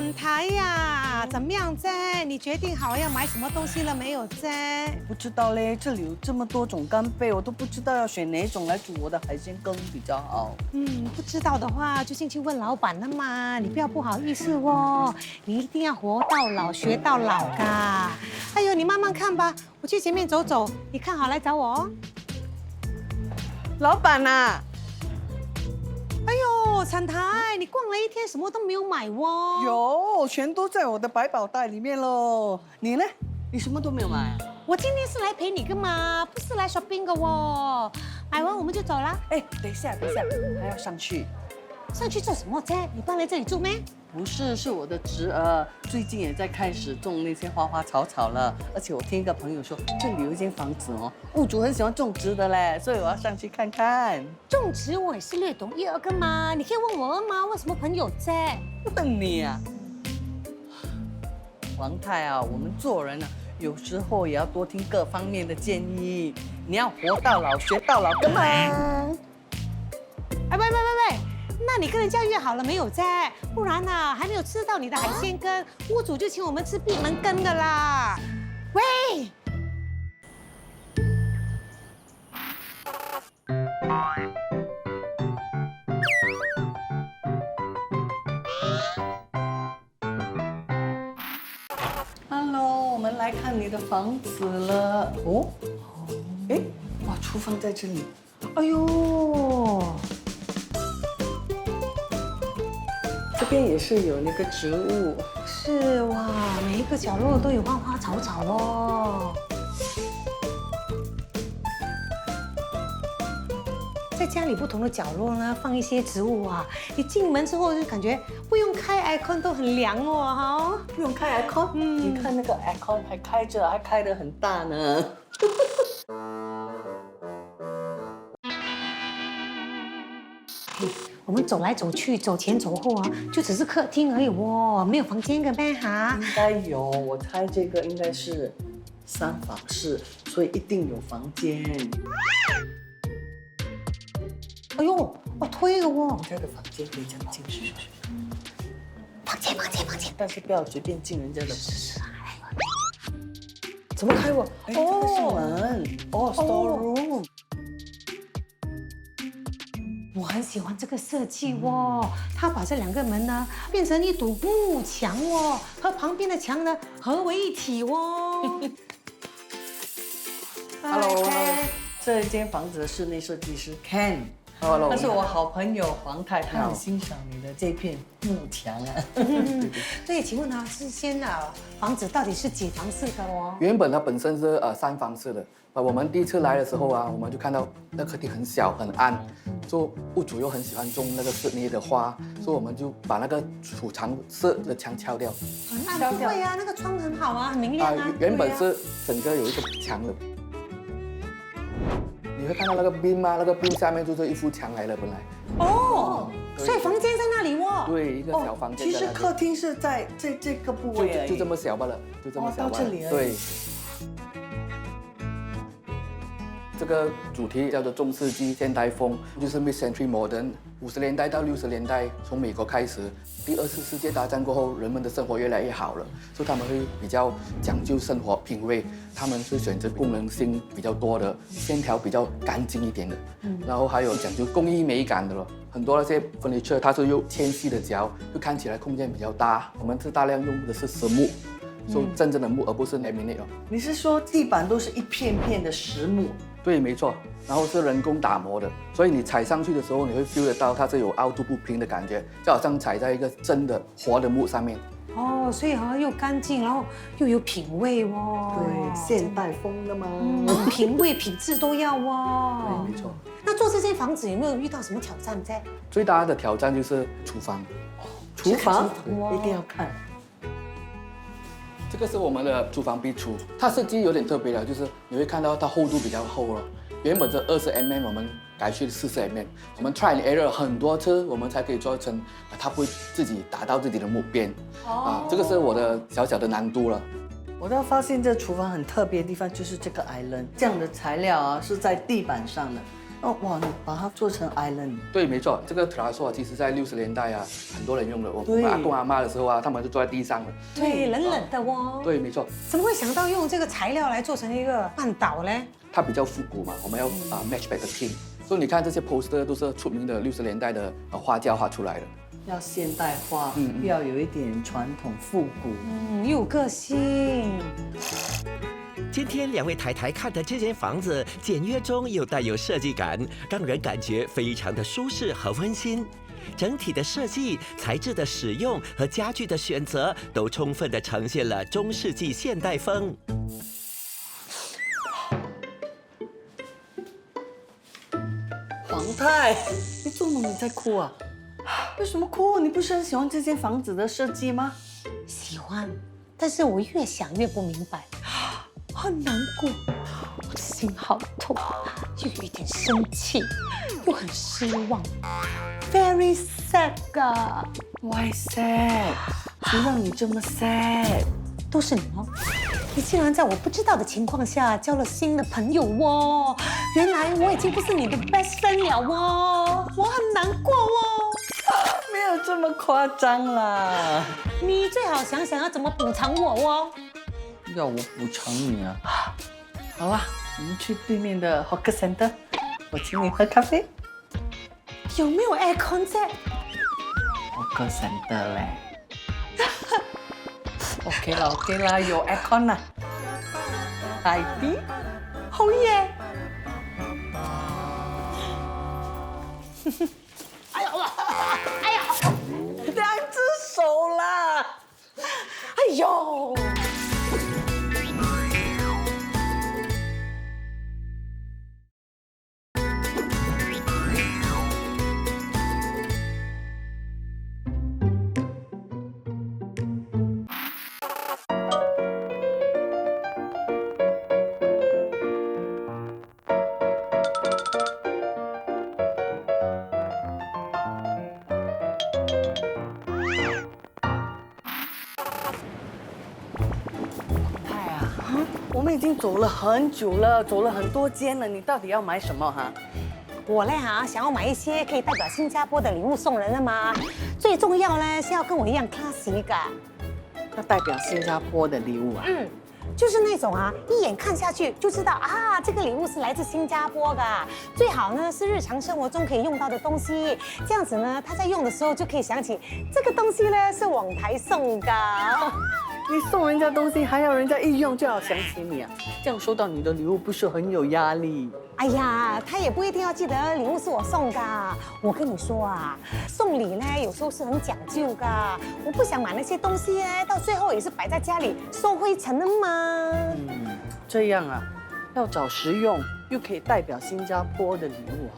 产台呀，怎么样噻？你决定好要买什么东西了没有噻？不知道嘞，这里有这么多种干贝，我都不知道要选哪种来煮我的海鲜羹比较好。不知道的话就进去问老板了嘛，你不要不好意思哦，你一定要活到老学到老噶。哎呦，你慢慢看吧，我去前面走走，你看好来找我哦。老板呐，哎呦，产台，你逛了一天什么都没有买哦。有，全都在我的百宝袋里面喽。你呢？你什么都没有买啊？我今天是来陪你的嘛，不是来 shopping 的哦。买完我们就走啦。哎，等一下，还要上去。上去做什么噻？你搬来这里住咩？不是，是我的侄儿，最近也在开始种那些花花草草了。而且我听一个朋友说，这里有一间房子哦，屋主很喜欢种植的嘞，所以我要上去看看。种植我也是略懂一二个嘛，你可以问我嘛，问什么朋友噻？问你啊，王太啊，我们做人啊，有时候也要多听各方面的建议。你要活到老学到老，干嘛？哎，喂，那你跟人家约好了没有噻？不然呢，还没有吃到你的海鲜羹，屋主就请我们吃闭门羹的啦。喂。Hello，我们来看你的房子了。哦，哎，哇，厨房在这里。哎呦，这边也是有那个植物。是哇，每一个角落都有花花草草哦。在家里不同的角落呢，放一些植物啊，你进门之后就感觉不用开 aircon 都很凉哦，哈。不用开 aircon，你看那个 aircon 还开着，还开得很大呢。我们走来走去，走前走后啊，就只是客厅而已哦，没有房间的呗哈。应该有，我猜这个应该是三房式，所以一定有房间。哎呦，我推了哦我。家的房间可以这样进去，房间。但是不要随便进人家的。怎么开我？哎，这个是门哦 ，store room。我很喜欢这个设计哦，它把这两个门呢变成一堵木墙哦，和旁边的墙呢合为一体哦。Hello， Ken 这间房子的室内设计师 Ken。他是我好朋友黄太，他很欣赏你的这片木墙啊。所以请问呢，之前的房子到底是几房式的哦？原本它本身是三房式的，我们第一次来的时候啊，我们就看到那客厅很小很暗，就屋主又很喜欢种那个室内的花，所以我们就把那个储藏室的墙敲掉。很暗不会啊，那个窗很好啊，很明亮啊。原本是整个有一个墙的。你会看到那个 beam 吗？那个 beam 下面就是一幅墙来了，本来。哦，所以房间在那里哦。对，一个小房间。其实客厅是在这个部位而已，就这么小罢了，就这么小罢了。到这里而已。对。这个主题叫做中世纪现代风，就是 Mid-Century Modern。50年代到60年代，从美国开始，第2次世界大战过后，人们的生活越来越好了，所以他们会比较讲究生活品味，他们是选择功能性比较多的，线条比较干净一点的，然后还有讲究工艺美感的了。很多那些 furniture 它是用纤细的胶，就看起来空间比较大。我们是大量用的是实木，说真正的木，而不是 laminate 哦。你是说地板都是一片片的实木？对，没错，然后是人工打磨的，所以你踩上去的时候，你会 feel 得到它是有凹凸不平的感觉，就好像踩在一个真的活的木上面。哦，所以啊又干净，然后又有品味哦。对，现代风的嘛。品味品质都要哦。对，没错。那做这间房子有没有遇到什么挑战在？最大的挑战就是厨房。厨房哇一定要看。这个是我们的厨房壁橱，它设计有点特别的，就是你会看到它厚度比较厚了。原本是20mm，我们改去40mm，我们 try and error 很多次，我们才可以做成它不会自己打到自己的木边。这个是我的小小的难度了。我倒发现这厨房很特别的地方就是这个 island，这样的材料啊是在地板上的，哦，哇，你把它做成 island。对，没错，这个 terrace 其实在60年代啊，很多人用的。我对们阿公阿妈的时候啊，他们就坐在地上的。对，冷冷的哦。对，没错，怎么会想到用这个材料来做成一个半岛呢？它比较复古嘛，我们要match back the theme。所以你看这些 poster 都是出名的60年代的花架画出来的。要现代化，要有一点传统复古。又有个性。今天两位太太看的这间房子，简约中又带有设计感，让人感觉非常的舒适和温馨。整体的设计、材质的使用和家具的选择，都充分的呈现了中世纪现代风。皇太，你做梦你在哭啊？为什么哭？你不是很喜欢这间房子的设计吗？喜欢，但是我越想越不明白，很难过，我的心好痛，又有一点生气，又很失望，very sad 啊！ Why sad？谁让你这么 sad？都是你哦！你竟然在我不知道的情况下交了新的朋友哦！原来我已经不是你的 best friend 了哦，我很难过哦。没有这么夸张啦。你最好想想要怎么补偿我哦。要我补偿你啊？好啦，我们去对面的 Hawker Center， 我请你喝咖啡。有没有 aircon 在？ Hawker Center 嘞。OK 啦 ，OK 啦，有 aircon 啦。海底，好耶！哎呀，哎呀， 2只手啦！哎呦！我们已经走了很久了，走了很多间了，你到底要买什么哈？我呢想要买一些可以代表新加坡的礼物送人的嘛。最重要呢是要跟我一样 classic 的。要代表新加坡的礼物啊？就是那种一眼看下去就知道这个礼物是来自新加坡的。最好呢是日常生活中可以用到的东西，这样子呢他在用的时候就可以想起这个东西呢是网台送的。你送人家东西，还要人家一用就要想起你啊？这样收到你的礼物不是很有压力？哎呀，他也不一定要记得礼物是我送的。我跟你说送礼呢有时候是很讲究的。我不想买那些东西呢，到最后也是摆在家里收灰尘的嘛。这样啊，要找实用又可以代表新加坡的礼物啊。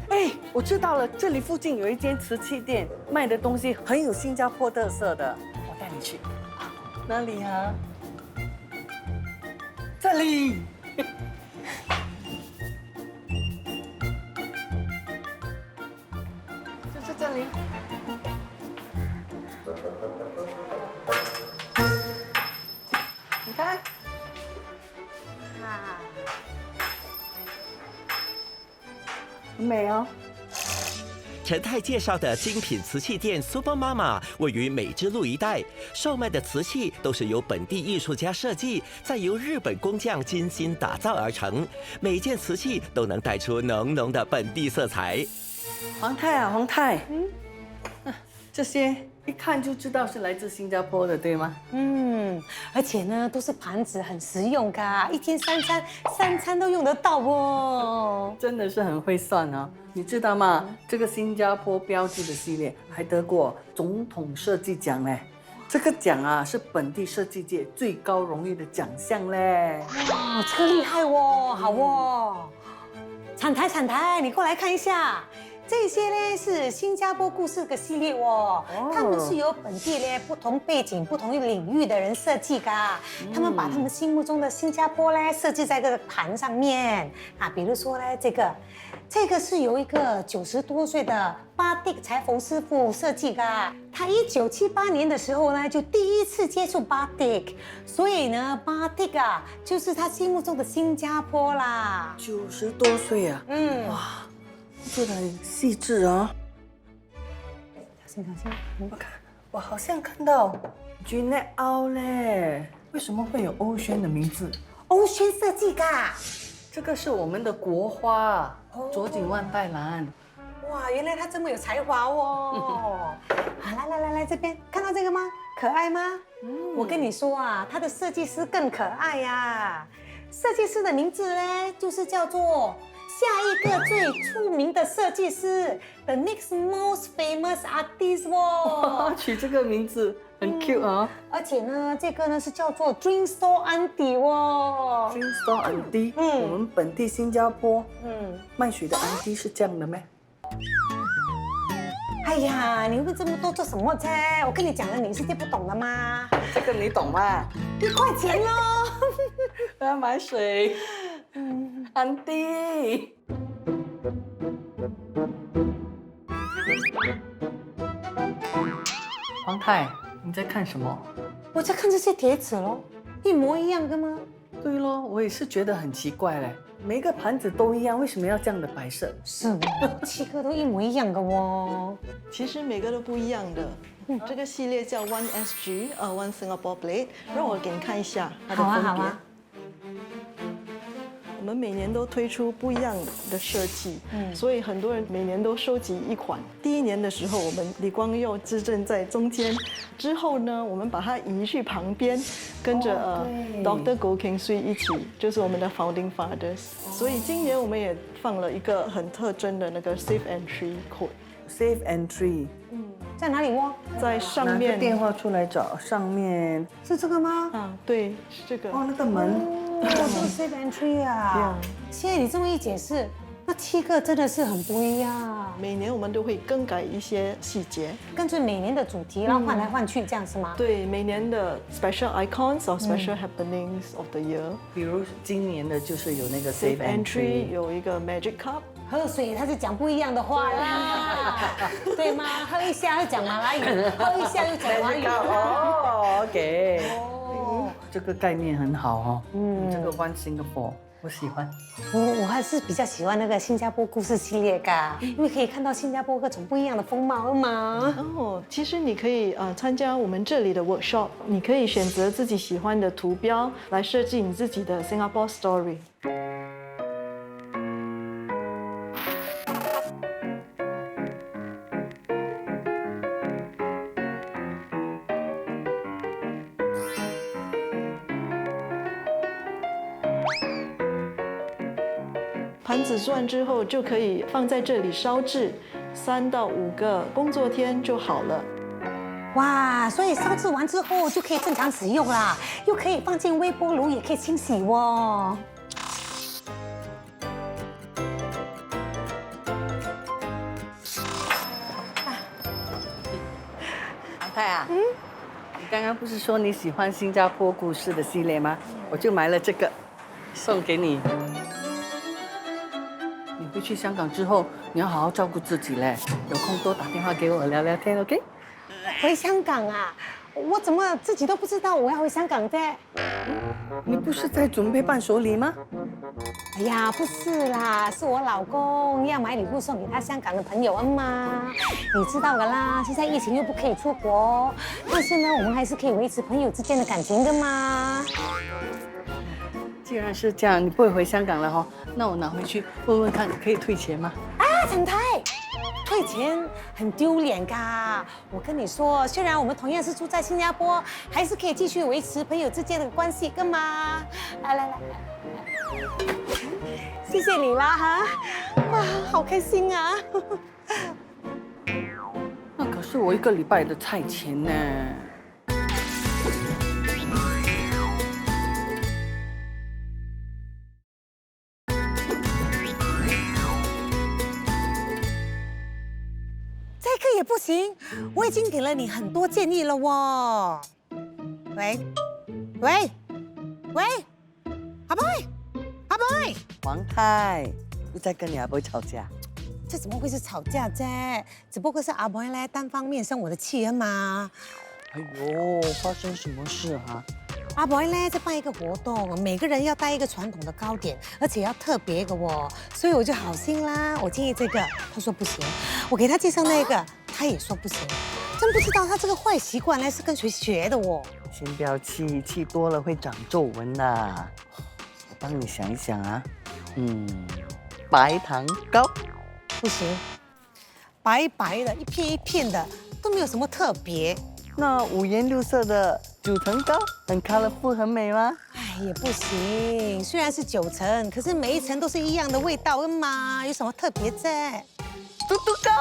哎，我知道了，这里附近有一间瓷器店，卖的东西很有新加坡特色的，我带你去。哪里啊？这里。就是这里。你看。很美哦。陈太介绍的精品瓷器店 Super Mama 位于美之路一带，售卖的瓷器都是由本地艺术家设计，再由日本工匠精心打造而成，每件瓷器都能带出浓浓的本地色彩。皇太，这些一看就知道是来自新加坡的，对吗？而且呢都是盘子，很实用的，一天三餐都用得到哦。真的是很会算啊！你知道吗？这个新加坡标志的系列还得过总统设计奖嘞。这个奖是本地设计界最高荣誉的奖项嘞。哇，这个厉害哦，好哦。产台，你过来看一下。这些呢是新加坡故事的系列哦，他们是由本地呢不同背景、不同领域的人设计的，他们把他们心目中的新加坡呢设计在这个盘上面比如说呢这个是由一个90多岁的巴蒂克裁缝师傅设计的。他1978年的时候呢，就第一次接触巴蒂克，所以呢，巴蒂克啊，就是他心目中的新加坡啦。 90多岁啊，哇，做的很细致啊。小心。我看，我好像看到 Jeanette Au 嘞，为什么会有欧轩的名字？欧轩设计的。这个是我们的国花，左锦万代兰。哇，原来他这么有才华哦！好，来，这边看到这个吗？可爱吗？我跟你说啊，他的设计师更可爱呀、设计师的名字呢，就是叫做下一个最出名的设计师 ，the next most famous artist 哦。取这个名字很 cute 啊。而且呢，这个呢是叫做 Dream Store Andy 哦。 Dream Store Andy，我们本地新加坡卖水的 Andy 是这样的咩？哎呀，你问这么多做什么啫？我跟你讲了，你是听不懂的吗这个你懂吗？ ？1块钱咯。我要买水。Andy。黄太，你在看什么？我在看这些碟子咯，一模一样的吗？对咯，我也是觉得很奇怪嘞，每一个盘子都一样，为什么要这样的摆设？是哦，7个都一模一样的哦。其实每个都不一样的。这个系列叫 One SG，One Singapore Plate。让我给你看一下它的分别。好啊。我们每年都推出不一样的设计，所以很多人每年都收集一款。第一年的时候，我们李光耀执政在中间，之后呢，我们把它移去旁边，跟着Dr. Goh Keng Swee 一起，就是我们的 Founding Fathers。所以今年我们也放了一个很特征的那个 Safe Entry Code。Safe Entry， 在哪里哦？在上拿个面电话出来找，上面是这个吗？啊，对，是这个。哦，那个门。这个 Safe Entry 啊。现在你这么一解释，那7个真的是很不一样。每年我们都会更改一些细节，根据每年的主题，然后换来换去，这样是吗？对，每年的 special icons or special happenings of the year。比如今年的就是有那个 Safe Safe Entry Entry，有一个 Magic Cup。喝水他是讲不一样的话啦，对吗？喝一下又讲马来语，喝一下又讲华语。哦，OK，哦，这个概念很好哦。这个 One Singapore 我喜欢。我还是比较喜欢那个新加坡故事系列噶，因为可以看到新加坡各种不一样的风貌嘛。哦，其实你可以参加我们这里的 workshop， 你可以选择自己喜欢的图标来设计你自己的 Singapore story。盘子做完之后就可以放在这里烧制，3到5个工作天就好了。哇，所以烧制完之后就可以正常使用啦，又可以放进微波炉，也可以清洗哦。阿泰啊，你刚刚不是说你喜欢新加坡故事的系列吗？我就买了这个，送给你。你回去香港之后，你要好好照顾自己嘞，有空多打电话给我聊聊天 ，OK？ 回香港啊？我怎么自己都不知道我要回香港的？你不是在准备伴手礼吗？哎呀，不是啦，是我老公要买礼物送给他香港的朋友嘛。你知道的啦，现在疫情又不可以出国，但是呢，我们还是可以维持朋友之间的感情的嘛。既然是这样，你不会回香港了哈，那我拿回去问问看，可以退钱吗？啊，陈太，退钱很丢脸噶。我跟你说，虽然我们同样是住在新加坡，还是可以继续维持朋友之间的关系的嘛。来，谢谢你啦哈，哇，好开心啊！那可是我1个礼拜的菜钱呢。这个也不行，我已经给了你很多建议了哦。喂，阿妹，王太，又在跟你阿伯吵架。这怎么会是吵架啫？只不过是阿伯呢单方面生我的气而嘛。哎呦，发生什么事啊？阿伯呢在办一个活动，每个人要带一个传统的糕点，而且要特别的哦，所以我就好心啦，我建议这个，他说不行；我给他介绍那个，他也说不行。真不知道他这个坏习惯呢是跟谁学的哦。先不要气，气多了会长皱纹的。我帮你想一想啊，白糖糕不行，白白的，一片一片的，都没有什么特别。那五颜六色的9层糕很 colorful 很美吗？哎，也不行。虽然是9层，可是每一层都是一样的味道嘛，有什么特别在？嘟嘟糕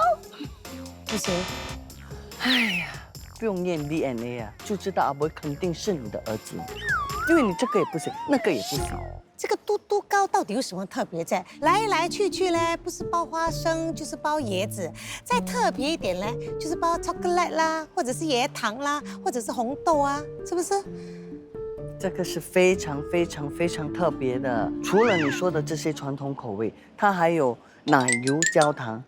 不行。哎呀，不用验 DNA 啊，就知道阿伯肯定是你的儿子，因为你这个也不行，那个也不行。这个嘟嘟糕到底有什么特别在？来来去去呢，不是包花生就是包椰子，再特别一点呢，就是包巧克力啦，或者是椰糖啦，或者是红豆啊，是不是？这个是非常非常非常特别的，除了你说的这些传统口味，它还有奶油焦糖、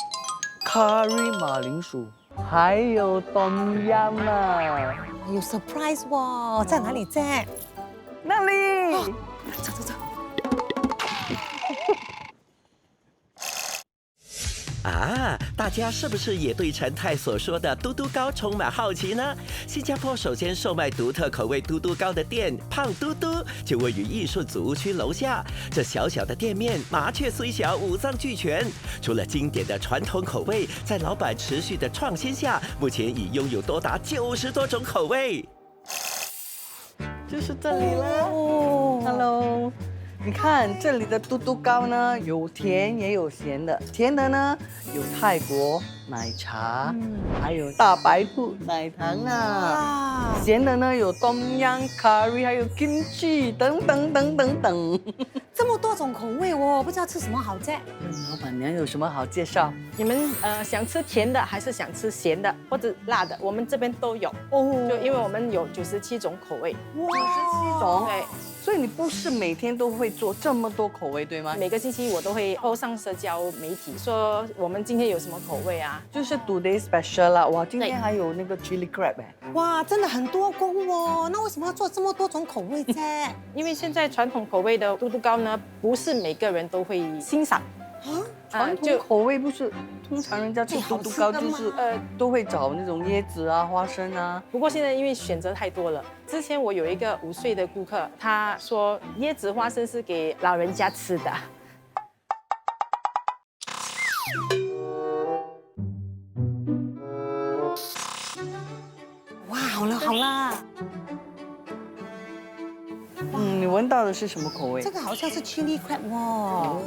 curry 马铃薯，还有冬阴啊。有 surprise 哦，在哪里在？那里。走走走。啊，大家是不是也对陈太所说的嘟嘟糕充满好奇呢？新加坡首先售卖独特口味嘟嘟糕的店胖嘟嘟，就位于艺术组屋区楼下。这小小的店面，麻雀虽小，五脏俱全。除了经典的传统口味，在老板持续的创新下，目前已拥有多达90多种口味。就是这里了。Hello。你看这里的嘟嘟糕呢，有甜也有咸的。甜的呢有泰国奶茶，还有大白兔奶糖啊。咸的呢有冬阴 curry， 还有 kimchi 等等等等等。这么多种口味哦，不知道吃什么好在。老板娘有什么好介绍？你们想吃甜的还是想吃咸的或者辣的？我们这边都有哦，就因为我们有97种口味。哇，97种。对。所以你不是每天都会做这么多口味，对吗？每个星期我都会 po 上社交媒体，说我们今天有什么口味啊？就是 today special 啦。哇，今天还有那个 chili crab 哎。哇，真的很多工哦。那为什么要做这么多种口味在？因为现在传统口味的嘟嘟糕呢，不是每个人都会欣赏。传统口味不是，通常人家吃嘟嘟糕就是都会找那种椰子啊、花生啊。不过现在因为选择太多了，之前我有一个5岁的顾客，他说椰子花生是给老人家吃的。哇，好了好了。你闻到的是什么口味？这个好像是 chili crab 哦。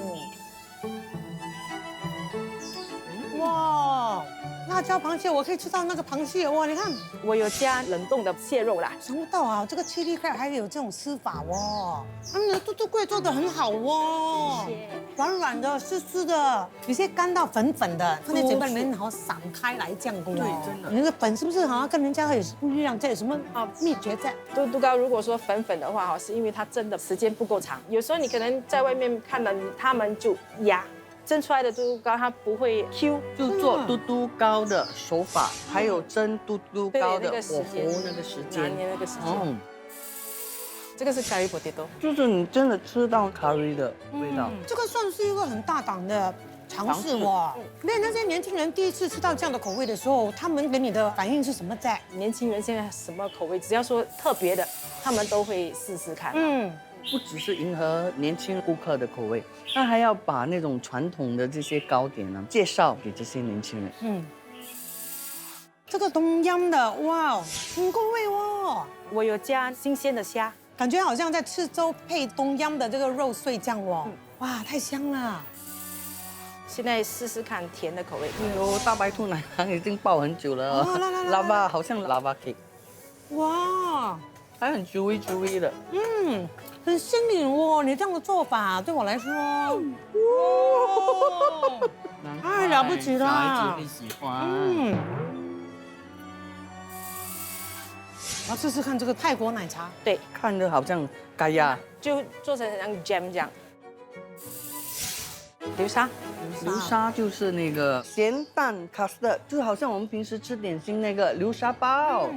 哇，辣椒螃蟹，我可以吃到那个螃蟹哇！你看，我有加冷冻的蟹肉啦。想不到啊，这个 chili crab 还有这种吃法哦。你的嘟嘟柜做的很好哦，软软的、湿湿的，有些干到粉粉的，放在嘴巴里面好散开来这样的。对，真的。你那个粉是不是好像跟人家也是不一样？这有什么秘诀在？嘟嘟糕如果说粉粉的话哈，是因为它蒸的时间不够长。有时候你可能在外面看了，他们就压。蒸出来的嘟嘟糕它不会 Q， 就做嘟嘟糕的手法，还有蒸嘟嘟糕的火候那个时间，拿捏那个时间。这个是 curry potato， 就是你真的吃到 curry 的味道。这个算是一个很大胆的尝试哦。那那些年轻人第一次吃到这样的口味的时候，他们给你的反应是什么在？年轻人现在什么口味，只要说特别的，他们都会试试看。不只是迎合年轻顾客的口味，那还要把那种传统的这些糕点呢介绍给这些年轻人。这个冬阴的，哇，很够味哦。我有加新鲜的虾，感觉好像在吃粥配冬阴的这个肉碎酱哦。哇，太香了。现在试试看甜的口味。哎呦，大白兔奶糖已经爆很久了，lava 好像 lava cake。哇，还很 juicy 的。很新颖哦，你这样的做法对我来说，哇，太了不起了。小孩子会喜欢。我要试试看这个泰国奶茶。对，看着好像嘎呀，就做成像 jam 这样。流沙，流沙就是那个咸蛋 custard， 就好像我们平时吃点心那个流沙包。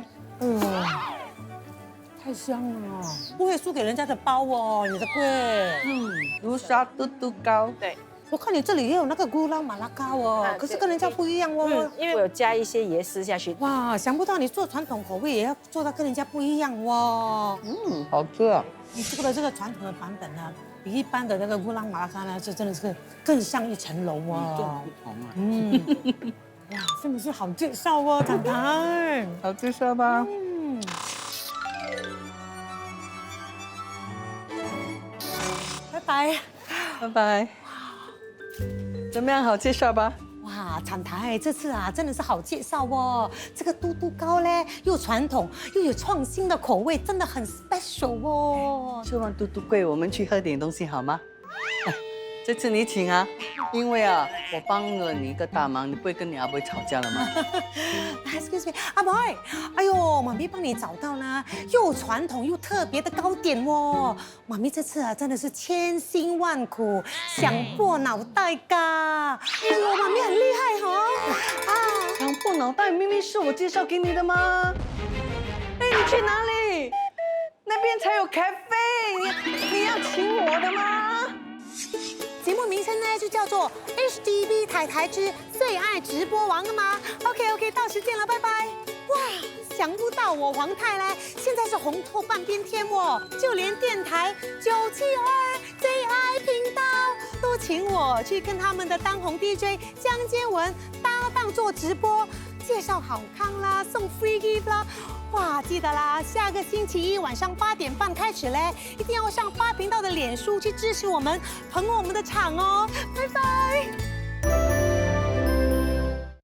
太香了，不会输给人家的包哦，你的贵。流沙嘟嘟糕。对，我看你这里也有那个咕啷马拉糕哦，可是跟人家不一样哦。因为我有加一些椰丝下去。哇，想不到你做传统口味也要做到跟人家不一样哦。好吃啊！你做的这个传统的版本呢，比一般的那个乌拉马拉糕呢，这真的是更上一层楼哦。不同啊。哇，真的是好介绍哦，糖糖。好介绍吧？拜拜。拜拜。怎么样？好介绍吧？哇，厂台这次啊，真的是好介绍哦。这个嘟嘟糕嘞，又传统又有创新的口味，真的很 special 哦。吃完嘟嘟贵，我们去喝点东西好吗？这次你请啊，因为啊，我帮了你一个大忙，你不会跟你阿伯吵架了吗？Excuse me， 阿伯，哎呦，妈咪帮你找到呢，又传统又特别的糕点哦。妈咪这次啊，真的是千辛万苦想破脑袋噶。哎呦，妈咪很厉害哈！啊，想破脑袋，明明是我介绍给你的吗？哎，你去哪里？那边才有咖啡，你要请我的吗？节目名称呢就叫做 HDB 台台之最爱直播王了吗 ？OK， 到时见了，拜拜。哇，想不到我黄太嘞，现在是红透半边天哦，就连电台972最爱频道都请我去跟他们的当红 DJ 江坚文搭档做直播，介绍好康啦，送 free gift 啦。哇，记得啦，下个星期一晚上8点半开始嘞，一定要上8频道的脸书去支持我们，捧我们的场哦，拜拜。